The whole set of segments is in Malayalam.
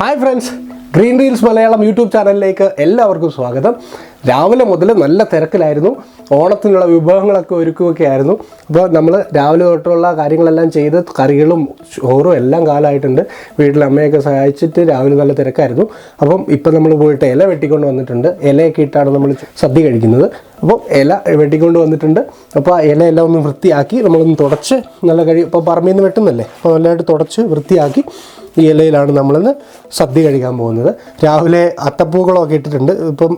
Hi friends, greenreels Malayalam YouTube ചാനലിലേക്ക് എല്ലാവർക്കും സ്വാഗതം. രാവിലെ മുതൽ നല്ല തിരക്കിലായിരുന്നു. ഓണത്തിനുള്ള വിഭവങ്ങളൊക്കെ ഒരുക്കുകയൊക്കെ ആയിരുന്നു. അപ്പോൾ നമ്മൾ രാവിലെ തൊട്ടുള്ള കാര്യങ്ങളെല്ലാം ചെയ്ത് കറികളും ചോറും എല്ലാം കാലമായിട്ടുണ്ട്. വീട്ടിൽ അമ്മയൊക്കെ സഹായിച്ചിട്ട് രാവിലെ നല്ല തിരക്കായിരുന്നു. അപ്പം ഇപ്പം നമ്മൾ പോയിട്ട് ഇല വെട്ടിക്കൊണ്ട് വന്നിട്ടുണ്ട്. ഇലയൊക്കെ ഇട്ടാണ് നമ്മൾ സദ്യ കഴിക്കുന്നത്. അപ്പോൾ ഇല വെട്ടിക്കൊണ്ട് വന്നിട്ടുണ്ട്. അപ്പോൾ ആ ഇലയെല്ലാം ഒന്ന് വൃത്തിയാക്കി നമ്മളൊന്ന് തുടച്ച് നല്ല ഇപ്പോൾ പറമ്പിൽ നിന്ന് വെട്ടുന്നല്ലേ, അപ്പോൾ നല്ലതായിട്ട് തുടച്ച് വൃത്തിയാക്കി ഈ ഇലയിലാണ് നമ്മളിന്ന് സദ്യ കഴിക്കാൻ പോകുന്നത്. രാവിലെ അത്തപ്പൂക്കളമൊക്കെ ഇട്ടിട്ടുണ്ട്. ഇപ്പം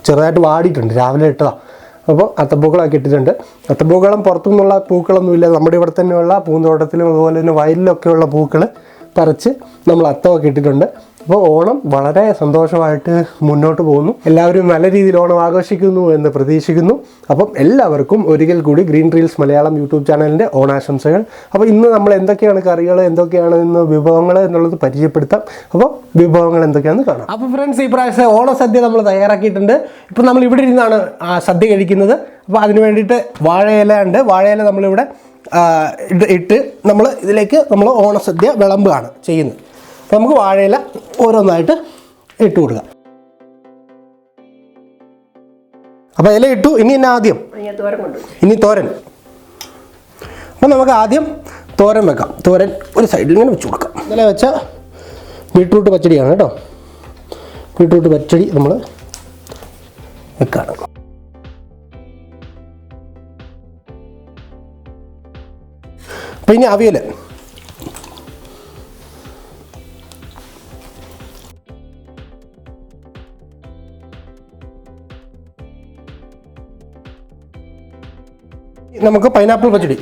ചെറുതായിട്ട് വാടിയിട്ടുണ്ട്, രാവിലെ ഇട്ടതാണ്. അപ്പോൾ അത്തപ്പൂക്കളമൊക്കെ ഇട്ടിട്ടുണ്ട്. അത്തപ്പൂക്കളം പുറത്തുനിന്നുള്ള പൂക്കളൊന്നുമില്ല, നമ്മുടെ ഇവിടെ തന്നെയുള്ള പൂന്തോട്ടത്തിലും അതുപോലെ തന്നെ വയലിലൊക്കെയുള്ള പൂക്കൾ പറിച്ച് നമ്മൾ അത്തമൊക്കെ ഇട്ടിട്ടുണ്ട്. അപ്പോൾ ഓണം വളരെ സന്തോഷമായിട്ട് മുന്നോട്ട് പോകുന്നു. എല്ലാവരും നല്ല രീതിയിൽ ഓണം ആഘോഷിക്കുന്നു എന്ന് പ്രതീക്ഷിക്കുന്നു. അപ്പം എല്ലാവർക്കും ഒരിക്കൽ കൂടി ഗ്രീൻ റീൽസ് മലയാളം യൂട്യൂബ് ചാനലിൻ്റെ ഓണാശംസകൾ. അപ്പോൾ ഇന്ന് നമ്മൾ എന്തൊക്കെയാണ് കറികൾ, എന്തൊക്കെയാണ് ഇന്ന് വിഭവങ്ങൾ എന്നുള്ളത് പരിചയപ്പെടുത്താം. അപ്പോൾ വിഭവങ്ങൾ എന്തൊക്കെയാണെന്ന് കാണാം. അപ്പോൾ ഫ്രണ്ട്സ്, ഈ പ്രാവശ്യം ഓണസദ്യ നമ്മൾ തയ്യാറാക്കിയിട്ടുണ്ട്. ഇപ്പോൾ നമ്മൾ ഇവിടെ ഇരുന്നാണ് സദ്യ കഴിക്കുന്നത്. അപ്പോൾ അതിന് വേണ്ടിയിട്ട് വാഴയില ഉണ്ട്. വാഴയില നമ്മളിവിടെ ഇട്ട് നമ്മൾ ഇതിലേക്ക് നമ്മൾ ഓണസദ്യ വിളമ്പുകയാണ് ചെയ്യുന്നത്. അപ്പോൾ നമുക്ക് വാഴയില ഓരോന്നായിട്ട് ഇട്ട് കൊടുക്കാം. അപ്പോൾ ഇല ഇട്ടു. ഇനി തോരൻ. അപ്പോൾ നമുക്ക് ആദ്യം തോരൻ വെക്കാം. തോരൻ ഒരു സൈഡിൽ ഇങ്ങനെ വെച്ച് കൊടുക്കാം. ഇന്നലെ വെച്ച ബീട്രൂട്ട് പച്ചടിയാണ് കേട്ടോ. ബീട്രൂട്ട് പച്ചടി നമ്മൾ വെക്കാണ്. അപ്പോൾ ഇനി അവിയൽ. നമുക്ക് പൈനാപ്പിൾ പച്ചടി.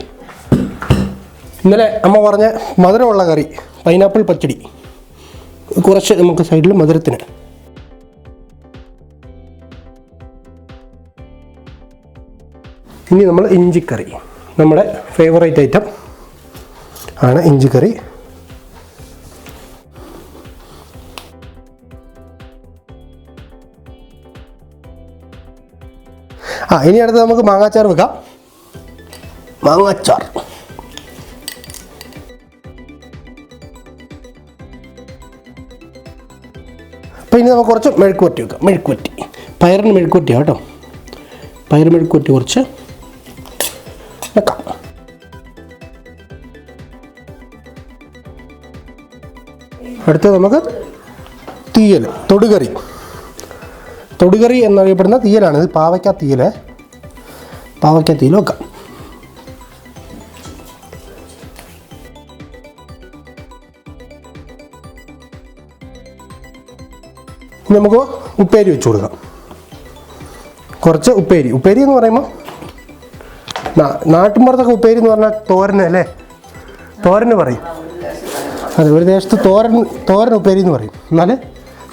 ഇന്നലെ അമ്മ പറഞ്ഞ മധുരമുള്ള കറി പൈനാപ്പിൾ പച്ചടി, കുറച്ച് നമുക്ക് സൈഡിൽ മധുരത്തിന്. ഇനി നമ്മൾ ഇഞ്ചിക്കറി, നമ്മുടെ ഫേവറേറ്റ് ഐറ്റം ആണ് ഇഞ്ചിക്കറി. ഇനി അടുത്ത് നമുക്ക് മാങ്ങാച്ചാർ വെക്കാം. മാങ്ങാച്ചാർ. അപ്പോൾ ഇനി നമുക്ക് കുറച്ച് മെഴുക്കുവരട്ടി വെക്കാം. മെഴുക്കുവരട്ടി, പയറിന് മെഴുക്കുവരട്ടിയാണ് കേട്ടോ. പയർ മെഴുക്കുവരട്ടി കുറച്ച് വെക്കാം. അടുത്തത് നമുക്ക് തീയൽ, തൊടുകറി. തൊടുകറി എന്നറിയപ്പെടുന്ന തീയലാണ് ഇത്. പാവയ്ക്ക തീയൽ വെക്കാം. നമുക്ക് ഉപ്പേരി വെച്ച് കൊടുക്കാം. കുറച്ച് ഉപ്പേരി. ഉപ്പേരി എന്ന് പറയുമ്പോൾ നാട്ടിൻപുറത്തൊക്കെ ഉപ്പേരി എന്ന് പറഞ്ഞാൽ തോരന് അല്ലേ, തോരന് പറയും. അതെ, ഒരു ദേശത്ത് തോരൻ ഉപ്പേരി എന്ന് പറയും. എന്നാൽ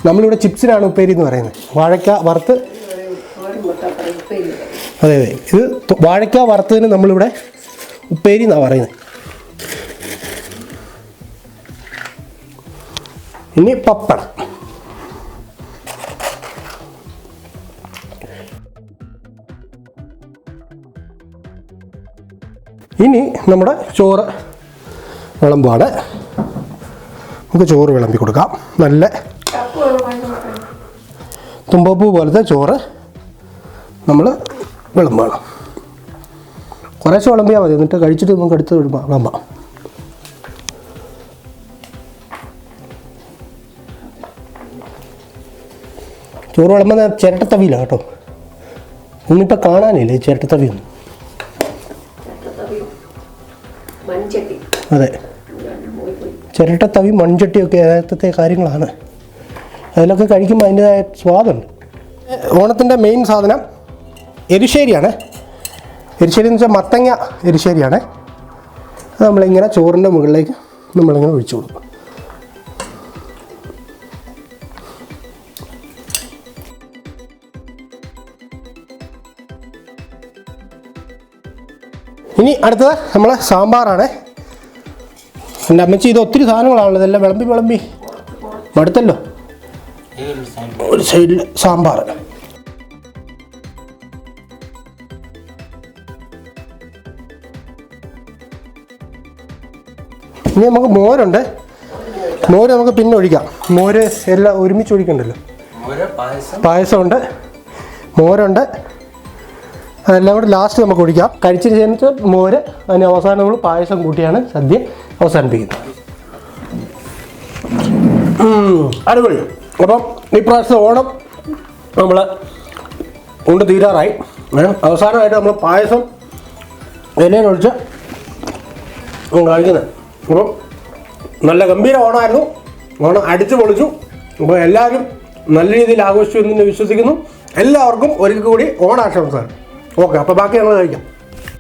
നമ്മളിവിടെ ചിപ്സിനാണ് ഉപ്പേരി എന്ന് പറയുന്നത്. വാഴയ്ക്ക വറുത്ത്. അതെ, ഇത് വാഴയ്ക്ക വറുത്തതിന് നമ്മളിവിടെ ഉപ്പേരി എന്നാണ് പറയുന്നത്. ഇനി പപ്പടം. ഇനി നമ്മുടെ ചോറ് വിളമ്പാണ്. നമുക്ക് ചോറ് വിളമ്പി കൊടുക്കാം. നല്ല തുമ്പപ്പൂ പോലത്തെ ചോറ് നമ്മൾ വിളമ്പാണ്. കുറേശ്ശെ വിളമ്പിയാൽ മതി, എന്നിട്ട് കഴിച്ചിട്ട് നമുക്ക് എടുത്ത് വിളമ്പാം. ചോറ് വിളമ്പുന്ന ചിരട്ടത്തവിയിലാണ് കേട്ടോ. ഇന്നിപ്പോൾ കാണാനില്ലേ ചിരട്ടത്തവിയൊന്നും. അതെ, ചിരട്ടത്തവി മൺചട്ടിയൊക്കെ നേരത്തെ കാര്യങ്ങളാണ്. അതിലൊക്കെ കഴിക്കുമ്പോൾ അതിൻ്റെതായ സ്വാദുണ്ട്. ഓണത്തിൻ്റെ മെയിൻ സാധനം എരിശ്ശേരിയാണ്. എരിശ്ശേരി എന്ന് വെച്ചാൽ മത്തങ്ങ എരിശ്ശേരിയാണ്. അത് നമ്മളിങ്ങനെ ചോറിൻ്റെ മുകളിലേക്ക് നമ്മളിങ്ങനെ ഒഴിച്ചു കൊടുക്കും. ഇനി അടുത്തത് നമ്മളെ സാമ്പാറാണ്. എൻ്റെ അമ്മച്ചി ഇത് ഒത്തിരി സാധനങ്ങളാണല്ലോ, ഇതെല്ലാം വിളമ്പി മടുത്തല്ലോ. ഒരു സൈഡിൽ സാമ്പാർ. ഇനി നമുക്ക് മോരുണ്ട്. മോര് നമുക്ക് പിന്നെ ഒഴിക്കാം. മോര് എല്ലാം ഒരുമിച്ച് ഒഴിക്കണ്ടല്ലോ. പായസമുണ്ട്, മോരുണ്ട്, അതെല്ലാം കൂടെ ലാസ്റ്റ് നമുക്ക് ഒഴിക്കാം. കഴിച്ചതിന് ശേഷം മോര്, അതിന് അവസാനം നമ്മൾ പായസം കൂട്ടിയാണ് സദ്യ അവസാനിപ്പിക്കുന്നത്. അടിപൊളി. അപ്പം ഇപ്രാവശ്യത്തെ ഓണം നമ്മൾ കൊണ്ട് തീരാറായി. അവസാനമായിട്ട് നമ്മൾ പായസം ഇലയിലൊഴിച്ച് കഴിക്കുന്നത്. അപ്പം നല്ല ഗംഭീര ഓണമായിരുന്നു. ഓണം അടിച്ചു പൊളിച്ചു. അപ്പോൾ എല്ലാവരും നല്ല രീതിയിൽ ആഘോഷിച്ചു എന്ന് വിശ്വസിക്കുന്നു. എല്ലാവർക്കും ഒരിക്കൽ കൂടി ഓണാശംസകൾ. ഓക്കെ, അപ്പോൾ ബാക്കി ഞങ്ങൾ കഴിക്കാം.